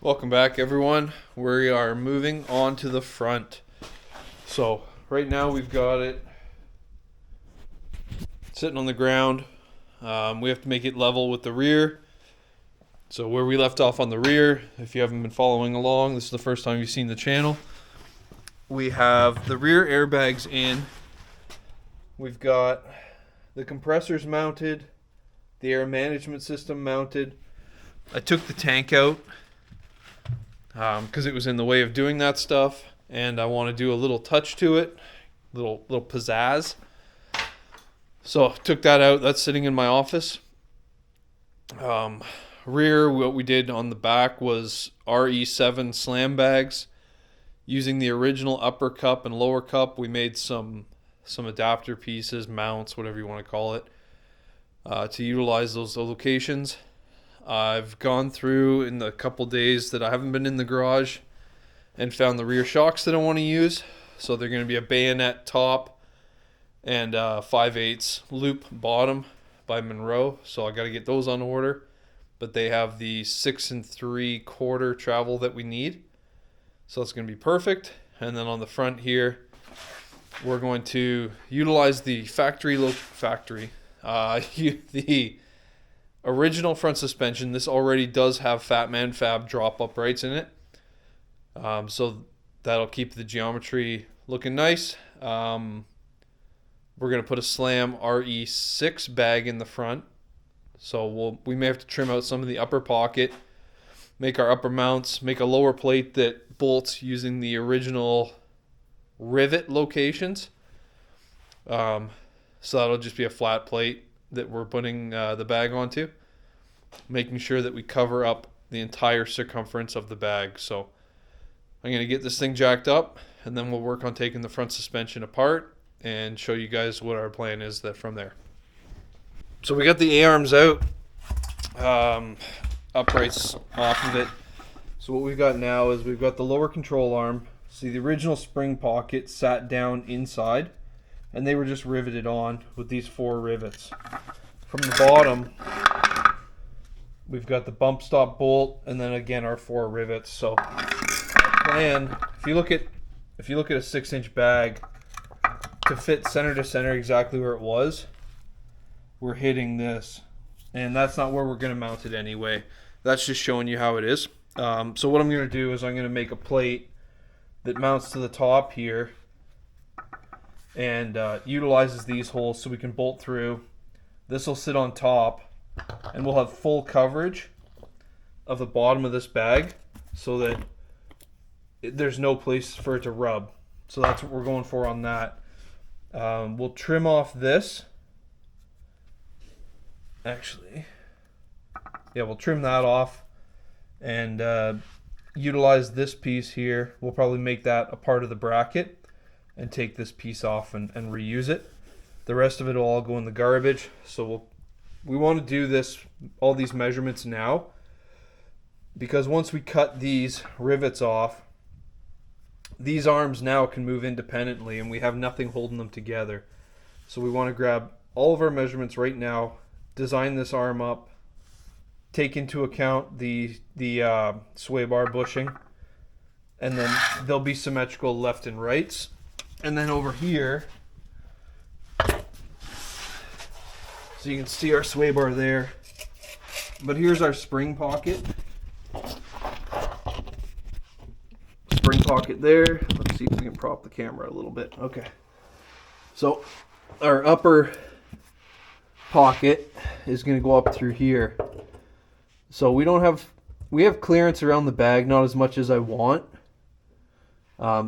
Welcome back, everyone. We are moving on to the front. So right now we've got it sitting on the ground. We have to make it level with the rear. So where we left off on the rear, if you haven't been following along, this is the first time you've seen the channel. We have the rear airbags in. We've got the compressors mounted, the air management system mounted. I took the tank out because it was in the way of doing that stuff, and I want to do a little touch to it, little pizzazz. So took that out. That's sitting in my office. Rear, what we did on the back was RE7 slam bags. Using the original upper cup and lower cup, we made some adapter pieces, mounts, whatever you want to call it, to utilize those locations. I've gone through in the couple days that I haven't been in the garage and found the rear shocks that I want to use. So they're going to be a bayonet top and 5/8 loop bottom by Monroe. So I got to get those on order. But they have the 6 3/4 travel that we need. So it's going to be perfect. And then on the front here, we're going to utilize the the original front suspension. This already does have Fat Man Fab drop uprights in it, so that'll keep the geometry looking nice. We're going to put a Slam RE6 bag in the front, so we may have to trim out some of the upper pocket, make our upper mounts, make a lower plate that bolts using the original rivet locations. So that'll just be a flat plate that we're putting the bag onto, making sure that we cover up the entire circumference of the bag. So I'm going to get this thing jacked up, and then we'll work on taking the front suspension apart and show you guys what our plan is from there. So we got the A-arms out, uprights off of it. So what we've got now is we've got the lower control arm. See, the original spring pocket sat down inside, and they were just riveted on with these 4 rivets. From the bottom, we've got the bump stop bolt, and then again our 4 rivets. So plan, if you look at a 6-inch bag, to fit center to center exactly where it was, we're hitting this, and that's not where we're going to mount it anyway. That's just showing you how it is. So what I'm going to do is I'm going to make a plate that mounts to the top here and utilizes these holes so we can bolt through. This will sit on top, and we'll have full coverage of the bottom of this bag so that there's no place for it to rub. So that's what we're going for on that. We'll trim off this. Actually, yeah, we'll trim that off and utilize this piece here. We'll probably make that a part of the bracket and take this piece off and reuse it. The rest of it will all go in the garbage. So we want to do all these measurements now, because once we cut these rivets off, these arms now can move independently and we have nothing holding them together. So we want to grab all of our measurements right now, design this arm up, take into account the sway bar bushing, and then they'll be symmetrical left and rights. And then over here, so you can see our sway bar there, but here's our spring pocket. Spring pocket there. Let's see if we can prop the camera a little bit. Okay. So our upper pocket is going to go up through here. So we have clearance around the bag, not as much as I want.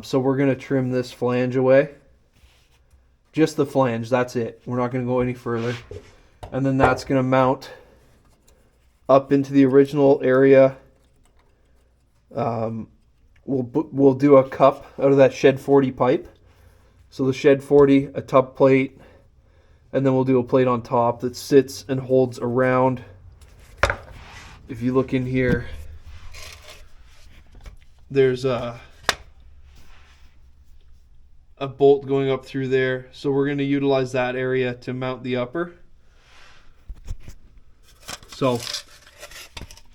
So we're going to trim this flange away. Just the flange, that's it. We're not going to go any further. And then that's going to mount up into the original area. We'll do a cup out of that Shed 40 pipe. So the Shed 40, a tub plate, and then we'll do a plate on top that sits and holds around. If you look in here, there's a bolt going up through there. So we're going to utilize that area to mount the upper. So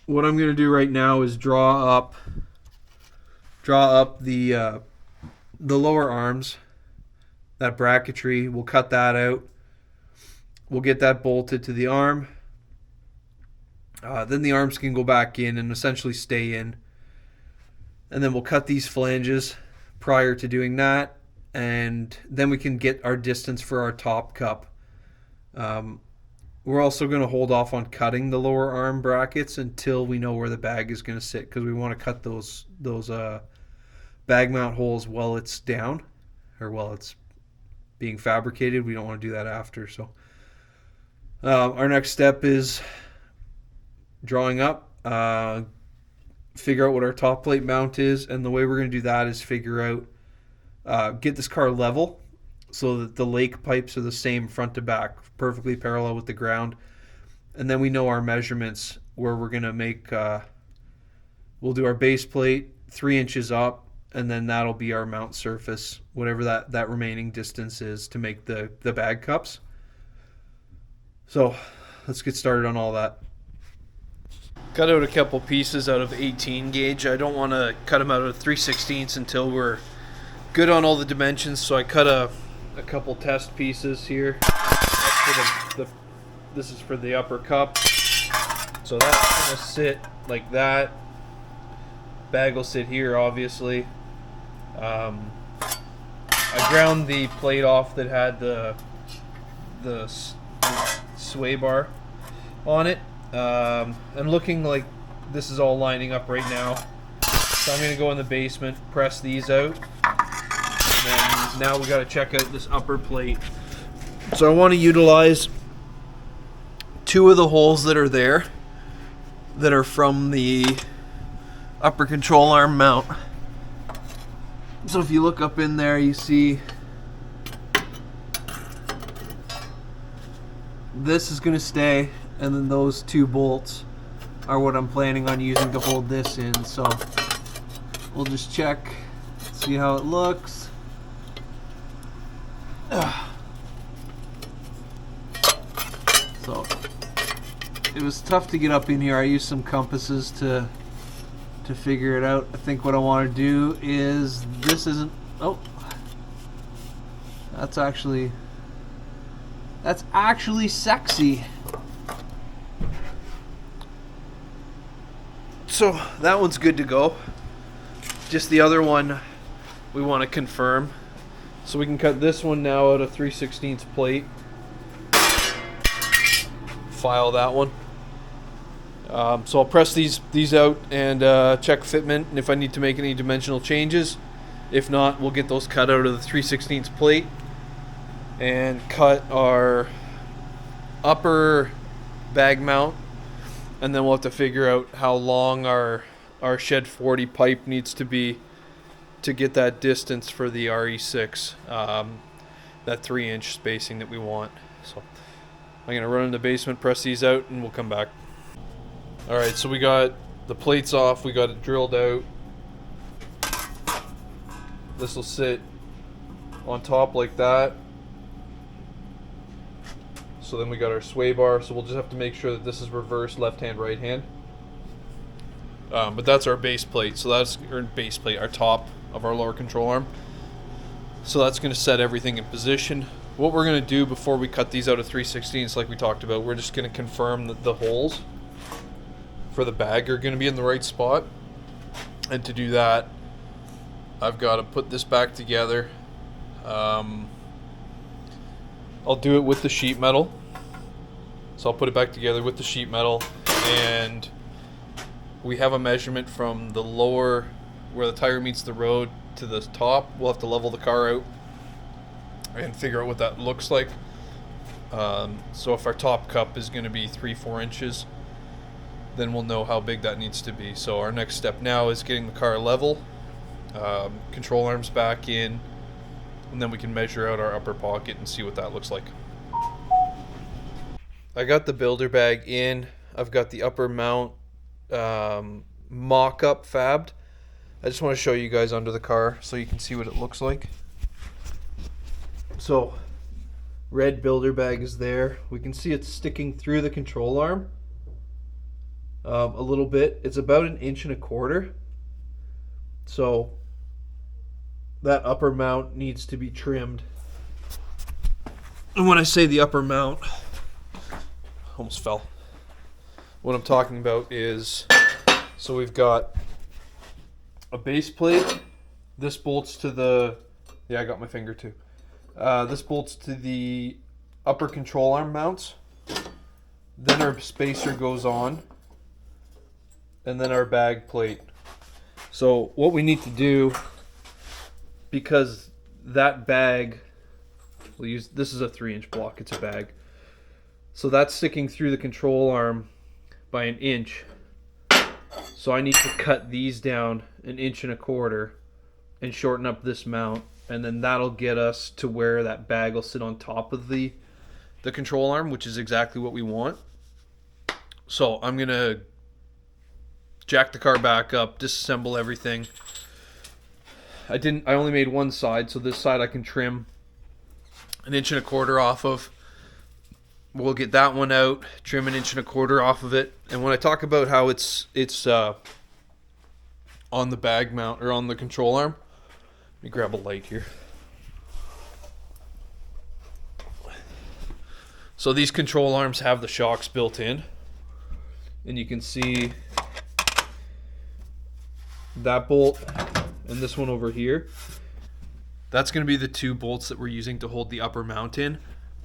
what I'm going to do right now is draw up the lower arms, that bracketry. We'll cut that out. We'll get that bolted to the arm. Then the arms can go back in and essentially stay in. And then we'll cut these flanges prior to doing that. And then we can get our distance for our top cup. We're also going to hold off on cutting the lower arm brackets until we know where the bag is going to sit, because we want to cut those bag mount holes while it's down, or while it's being fabricated. We don't want to do that after. So our next step is drawing up, figure out what our top plate mount is, and the way we're going to do that is figure out, get this car level so that the lake pipes are the same front to back, perfectly parallel with the ground. And then we know our measurements where we're going to make, we'll do our base plate 3 inches up, and then that'll be our mount surface, whatever that remaining distance is to make the bag cups. So let's get started on all that. Cut out a couple pieces out of 18 gauge. I don't want to cut them out of 3/16 until we're good on all the dimensions, so I cut a couple test pieces here. That's for this is for the upper cup. So that's going to sit like that. Bag will sit here, obviously. I ground the plate off that had the sway bar on it. And looking like this is all lining up right now. So I'm going to go in the basement, press these out. And then now we got to check out this upper plate. So I want to utilize 2 of the holes that are there, that are from the upper control arm mount. So if you look up in there, you see this is going to stay, and then those 2 bolts are what I'm planning on using to hold this in. So we'll just check, see how it looks. So it was tough to get up in here. I used some compasses to figure it out. I think what I want to do is, this isn't, oh, that's actually sexy. So that one's good to go. Just the other one we want to confirm. So we can cut this one now out of 3/16 plate. File that one. So I'll press these out and check fitment, and if I need to make any dimensional changes. If not, we'll get those cut out of the 3/16 plate and cut our upper bag mount, and then we'll have to figure out how long our shed 40 pipe needs to be to get that distance for the RE6, that 3-inch spacing that we want. So I'm gonna run in the basement, press these out, and we'll come back. Alright, so we got the plates off, we got it drilled out. This will sit on top like that. So then we got our sway bar, so we'll just have to make sure that this is reversed, left hand, right hand. But that's our base plate, so that's our base plate, our top of our lower control arm. So that's going to set everything in position. What we're going to do before we cut these out of 3/16, like we talked about, we're just going to confirm that the holes for the bag are going to be in the right spot. And to do that, I've got to put this back together. I'll do it with the sheet metal. So I'll put it back together with the sheet metal, and we have a measurement from the lower, where the tire meets the road, to the top. We'll have to level the car out and figure out what that looks like. So if our top cup is going to be 3-4 inches, then we'll know how big that needs to be. So our next step now is getting the car level, control arms back in, and then we can measure out our upper pocket and see what that looks like. I got the builder bag in. I've got the upper mount mock-up fabbed. I just want to show you guys under the car so you can see what it looks like. So red builder bag is there. We can see it's sticking through the control arm. a little bit. It's about 1.25 inches. So that upper mount needs to be trimmed. And when I say the upper mount, almost fell. What I'm talking about is, so we've got a base plate. This bolts to the, yeah, I got my finger too. This bolts to the upper control arm mounts. Then our spacer goes on. And then our bag plate. So what we need to do, because that bag, we'll use, this is a 3-inch block, it's a bag. So that's sticking through the control arm by 1 inch. So I need to cut these down 1.25 inches and shorten up this mount, and then that'll get us to where that bag will sit on top of the control arm, which is exactly what we want. So I'm gonna jack the car back up, disassemble everything. I only made one side, so this side I can trim 1.25 inches off of. We'll get that one out, trim 1.25 inches off of it. And when I talk about how it's on the bag mount or on the control arm, let me grab a light here. So these control arms have the shocks built in, and you can see that bolt and this one over here. That's going to be the 2 bolts that we're using to hold the upper mount in.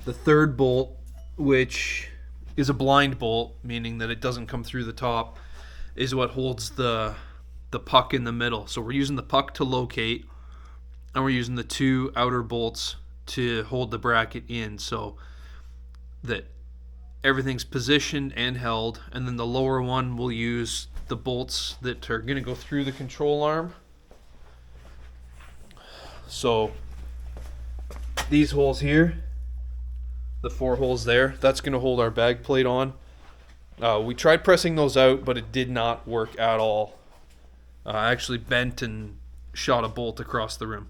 The third bolt, which is a blind bolt, meaning that it doesn't come through the top, is what holds the puck in the middle. So we're using the puck to locate, and we're using the 2 outer bolts to hold the bracket in, so that everything's positioned and held. And then the lower one will use the bolts that are going to go through the control arm. So these holes here, the 4 holes there, that's going to hold our bag plate on. We tried pressing those out, but it did not work at all. I actually bent and shot a bolt across the rim.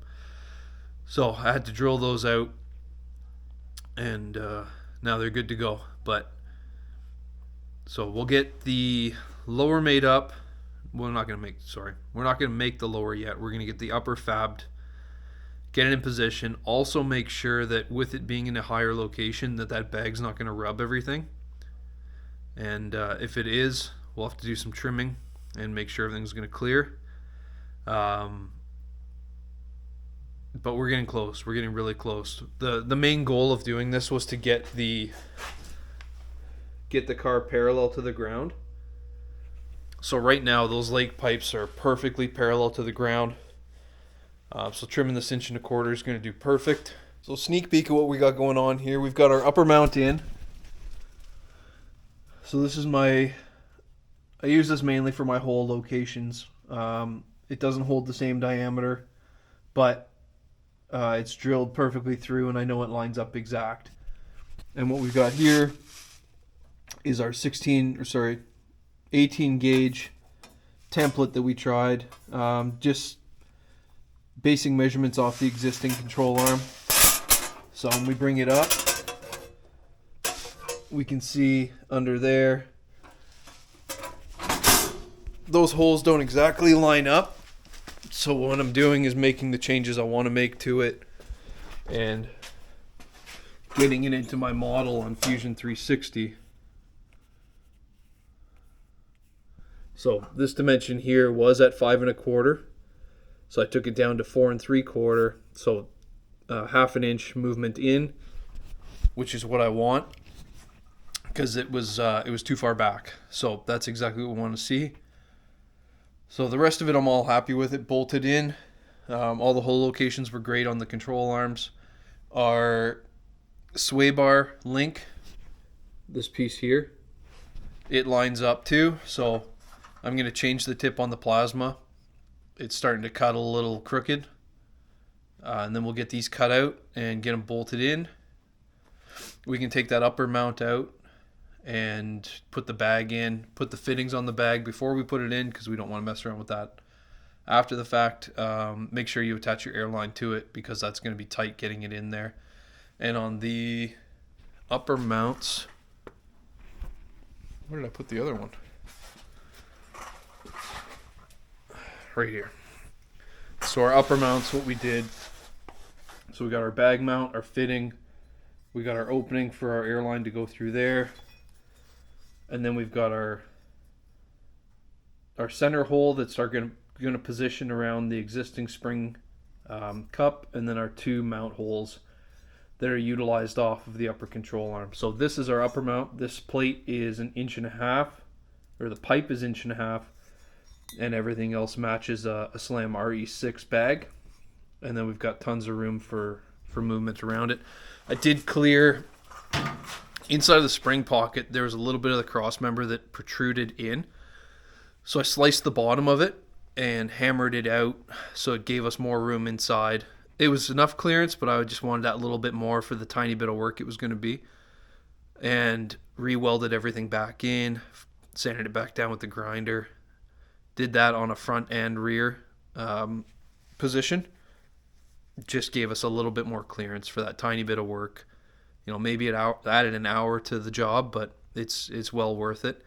So I had to drill those out, and now they're good to go. But so we'll get the lower made up. We're not going to make the lower yet. We're going to get the upper fabbed, get it in position. Also make sure that with it being in a higher location, that bag's not going to rub everything. And if it is, we'll have to do some trimming and make sure everything's going to clear. But we're getting close. We're getting really close. The main goal of doing this was to get the car parallel to the ground. So right now those lake pipes are perfectly parallel to the ground. So trimming this 1.25 inches is going to do perfect. So sneak peek of what we got going on here. We've got our upper mount in. So this is I use this mainly for my hole locations. It doesn't hold the same diameter, but it's drilled perfectly through, and I know it lines up exact. And what we've got here is our 18 gauge template that we tried. Just basing measurements off the existing control arm. So when we bring it up, we can see under there, those holes don't exactly line up. So what I'm doing is making the changes I want to make to it and getting it into my model on Fusion 360. So this dimension here was at 5.25. So I took it down to 4.75. So 1/2 inch movement in, which is what I want, because it was too far back. So that's exactly what we want to see. So the rest of it, I'm all happy with it. Bolted in. All the hole locations were great on the control arms. Our sway bar link, this piece here, it lines up too. So I'm going to change the tip on the plasma. It's starting to cut a little crooked. And then we'll get these cut out and get them bolted in. We can take that upper mount out and put the bag in, put the fittings on the bag before we put it in, because we don't want to mess around with that after the fact. Make sure you attach your airline to it, because that's going to be tight getting it in there. And on the upper mounts, where did I put the other one? right here. So our upper mount's what we did. So we got our bag mount, our fitting, we got our opening for our airline to go through there, and then we've got our center hole that's going to position around the existing spring cup, and then our 2 mount holes that are utilized off of the upper control arm. So this is our upper mount. This plate is 1.5 inches, or the pipe is 1.5 inches, and everything else matches a Slam RE6 bag. And then we've got tons of room for movement around it. I did clear inside of the spring pocket. There was a little bit of the cross member that protruded in. So I sliced the bottom of it and hammered it out so it gave us more room inside. It was enough clearance, but I just wanted that little bit more for the tiny bit of work it was going to be. And re-welded everything back in, sanded it back down with the grinder. Did that on a front and rear position. Just gave us a little bit more clearance for that tiny bit of work. You know, maybe it added an hour to the job, but it's well worth it.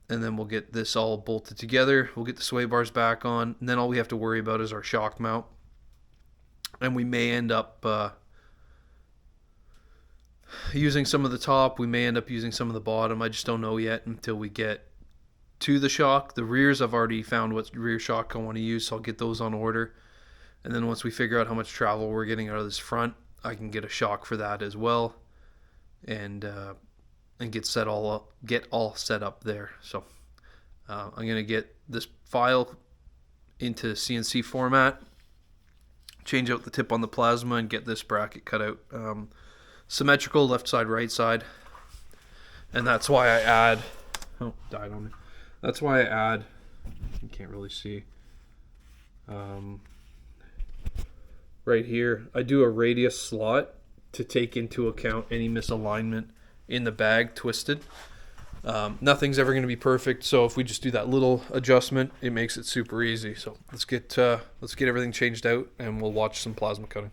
And then we'll get this all bolted together. We'll get the sway bars back on. And then all we have to worry about is our shock mount. And we may end up using some of the top. We may end up using some of the bottom. I just don't know yet until we get to the shock. The rears, I've already found what rear shock I want to use, so I'll get those on order. And then once we figure out how much travel we're getting out of this front, I can get a shock for that as well. And get all set up there. So I'm gonna get this file into CNC format, change out the tip on the plasma, and get this bracket cut out symmetrical, left side, right side. And that's why I add, died on me. That's why I add, you can't really see, right here, I do a radius slot to take into account any misalignment in the bag twisted. Nothing's ever going to be perfect, so if we just do that little adjustment, it makes it super easy. So let's get everything changed out, and we'll watch some plasma cutting.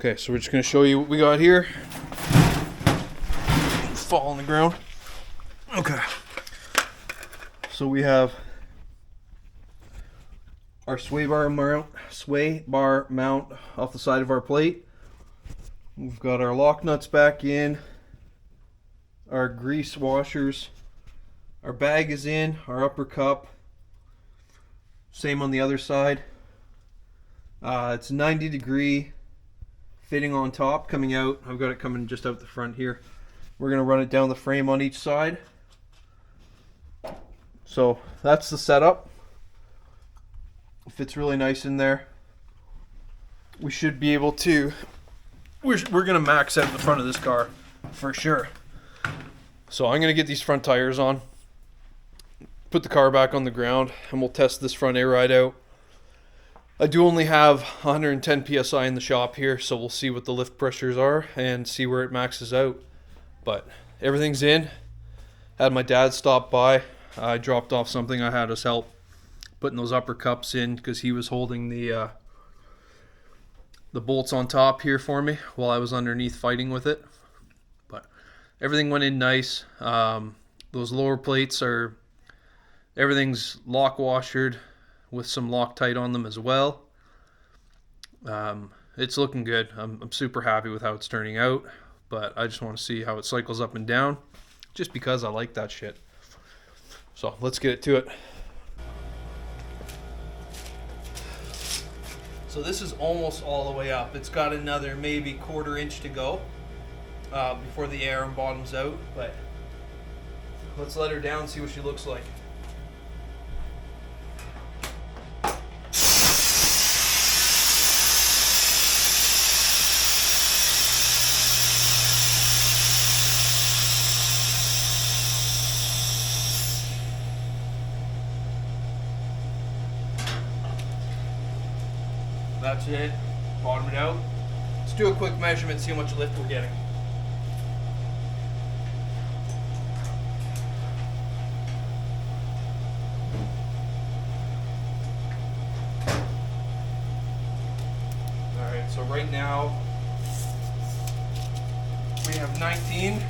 Okay, so we're just going to show you what we got here. Fall on the ground. Okay. So we have our sway bar mount off the side of our plate. We've got our lock nuts back in, our grease washers. Our bag is in, our upper cup. Same on the other side. It's 90-degree fitting on top, coming out. I've got it coming just out the front here. We're going to run it down the frame on each side. So that's the setup. It fits really nice in there. We should be able to, we're going to max out the front of this car for sure. So I'm going to get these front tires on, put the car back on the ground, and we'll test this front air ride out. I do only have 110 psi in the shop here, so we'll see what the lift pressures are and see where it maxes out. But everything's in. Had my dad stop by. I dropped off something. I had us help putting those upper cups in because he was holding the bolts on top here for me while I was underneath fighting with it. But everything went in nice. Those lower plates are, everything's lock washered with some Loctite on them as well. It's looking good. I'm super happy with how it's turning out, but I just want to see how it cycles up and down just because I like that shit. So let's get it to it. So this is almost all the way up. It's got another maybe 1/4 inch to go before the air bottoms out, but let's let her down and see what she looks like. That's it. Bottom it out. Let's do a quick measurement, see how much lift we're getting. Alright, so right now we have 19.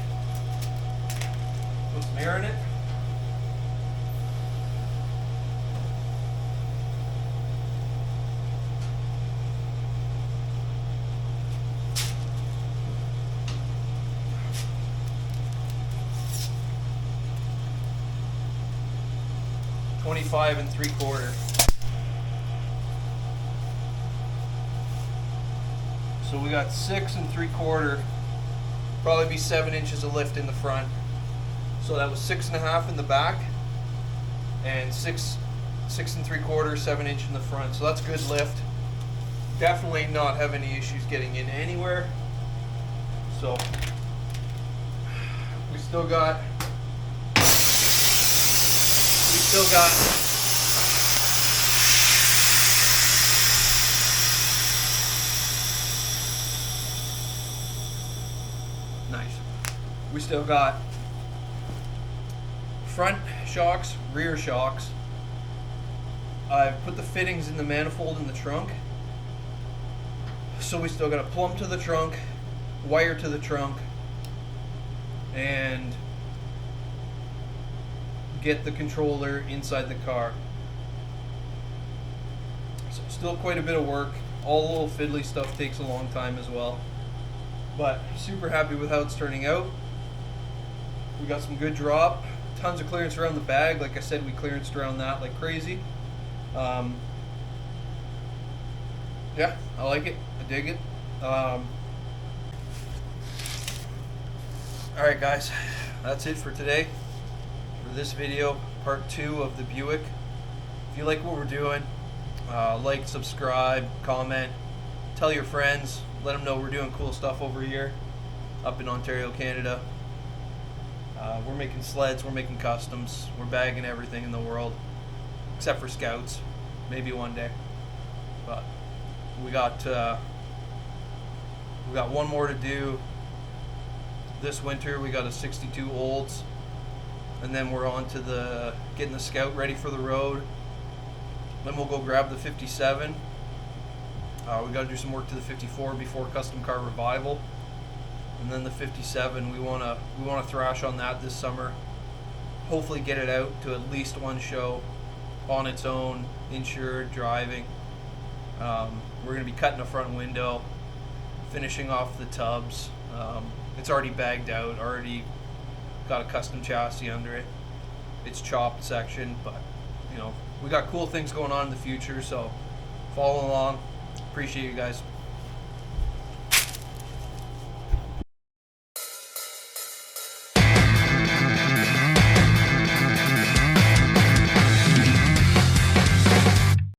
Put some air in it. $25 3/4. So we got 6 3/4. Probably be 7 inches of lift in the front. So that was 6 1/2 in the back, and 6 3/4, 7 inch in the front. So that's good lift. Definitely not have any issues getting in anywhere. So we still got. Nice. We still got front shocks, rear shocks. I've put the fittings in the manifold in the trunk. So we still got a plumb to the trunk, wire to the trunk, and get the controller inside the car. So still quite a bit of work. All the little fiddly stuff takes a long time as well. But super happy with how it's turning out. We got some good drop. Tons of clearance around the bag. Like I said, we clearanced around that like crazy. Yeah, I like it. I dig it. Alright guys, that's it for today. For this video, part 2 of the Buick. If you like what we're doing, like, subscribe, comment, tell your friends, let them know we're doing cool stuff over here up in Ontario, Canada. We're making sleds, we're making customs, we're bagging everything in the world except for scouts, maybe one day. But we got one more to do this winter. We got a 62 Olds. And then we're on to getting the Scout ready for the road. Then we'll go grab the 57. We got to do some work to the 54 before Custom Car Revival. And then the 57, we wanna thrash on that this summer. Hopefully get it out to at least one show on its own, insured, driving. We're gonna be cutting a front window, finishing off the tubs. It's already bagged out, already got a custom chassis under it. It's chopped section, but you know, we got cool things going on in the future, so follow along. Appreciate you guys.